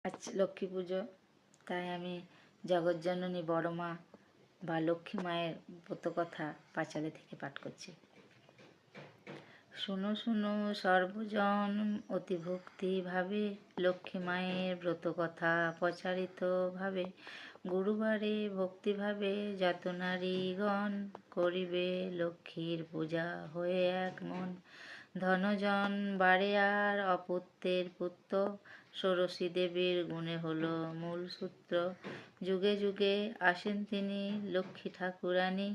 আজ লক্ষ্মী পুজো, তাই আমি জগৎজননী বড় মা বা লক্ষ্মী মায়ের ব্রতকথা পাঁচালী থেকে পাঠ করছি। শুনো শুনো সর্বজন অতি ভক্তি ভাবে, লক্ষ্মী মায়ের ব্রতকথা প্রচারিত ভাবে। গুরুবারে ভক্তিভাবে যত নারীগণ, করিবে লক্ষ্মীর পূজা হয়ে এক মন। ধনজন বারে আর অপুত্রের পুত্র, ষোড়শী দেবীর গুণে হলো মূল সূত্র। যুগে যুগে আসেন তিনি লক্ষ্মী ঠাকুরানী,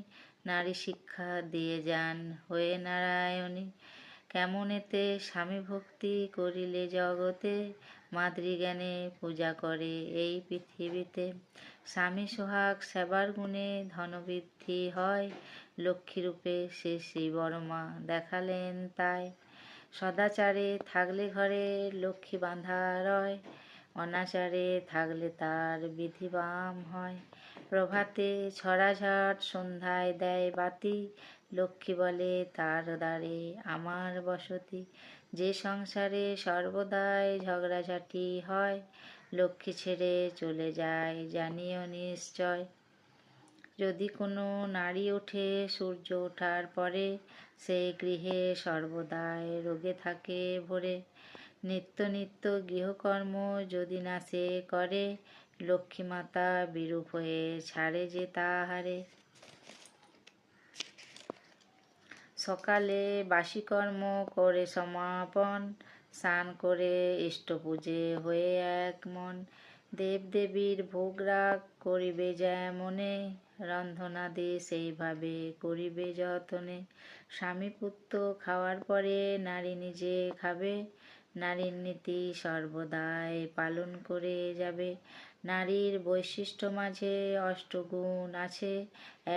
নারী শিক্ষা দিয়ে যান হয়ে নারায়ণী। কেমন এতে স্বামী ভক্তি করিলে জগতে, মাতৃজ্ঞানে পূজা করে এই পৃথিবীতে। স্বামী সোহাগ সেবার গুণে ধনবৃদ্ধি হয়, লক্ষ্মীরূপে সে শ্রী বড় মা দেখালেন তাই। সদাচারে থাকলে ঘরে লক্ষ্মী বাঁধা রয়, অনাচারে থাকলে তার বিধি বাম হয়। প্রভাতে ছড়াঝাট, সন্ধ্যায় দেয় বাতি, লক্ষ্মী বলে তার দ্বারে আমার বসতি। যে সংসারে সর্বদাই ঝগড়াঝাটি হয়, লক্ষ্মী ছেড়ে চলে যায় জানিও নিশ্চয়। যদি কোনো নারী ওঠে সূর্য ওঠার পরে, সেই গৃহে সর্বদাই রোগে থাকে ভরে। নিত্য নিত্য গৃহকর্ম যদি না সে করে, লক্ষ্মী মাতা বিরূপ হয়ে ছাড়ে যে তাহারে। সকালে বাসি কর্ম করে সমাপন, স্নান করে ইষ্ট পূজে হয়ে এক মন। দেবদেবীর ভোগ রাগ করিবে যেমনে, রন্ধনাদি সেইভাবে করিবে যতনে। স্বামী পুত্র খাওয়ার পরে নারী নিজে খাবে, নারীর নীতি সর্বদাই পালন করে যাবে। নারীর বৈশিষ্ট্য মাঝে অষ্টগুণ আছে,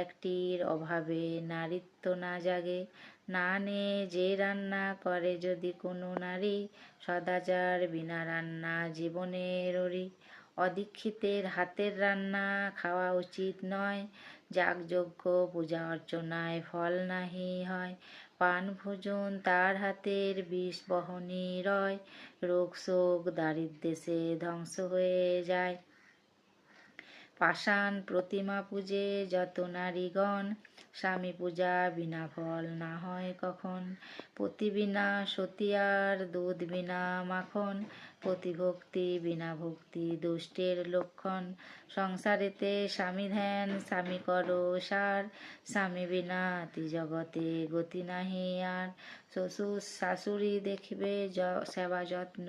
একটির অভাবে নারীত্ব না জাগে। না নে যে রান্না করে যদি কোনো নারী, সদাচার বিনা রান্না জীবনের ওরি। অদীক্ষিতের হাতের রান্না খাওয়া উচিত নয়, যাগযজ্ঞ পূজা অর্চনায় ফল নাহি হয়। পান ভোজন তার হাতের বিষ বহনী রয়, রোগ শোক দারিদ্র্যে সে ধ্বংস হয়ে যায়। পাষাণ প্রতিমা পূজে যত নারীগণ, স্বামী পূজা বিনা ফল না হয় কখন। পতি বিনা সতী আর দুধ বিনা মাখন, পতিভক্তি বিনা ভক্তি দুষ্টের লক্ষণ। সংসারেতে স্বামী ধ্যান স্বামী করো সার, স্বামী বিনা ত্রিজগতে গতি নাহি আর। শ্বশুর শাশুড়ি দেখিবে সেবা যত্ন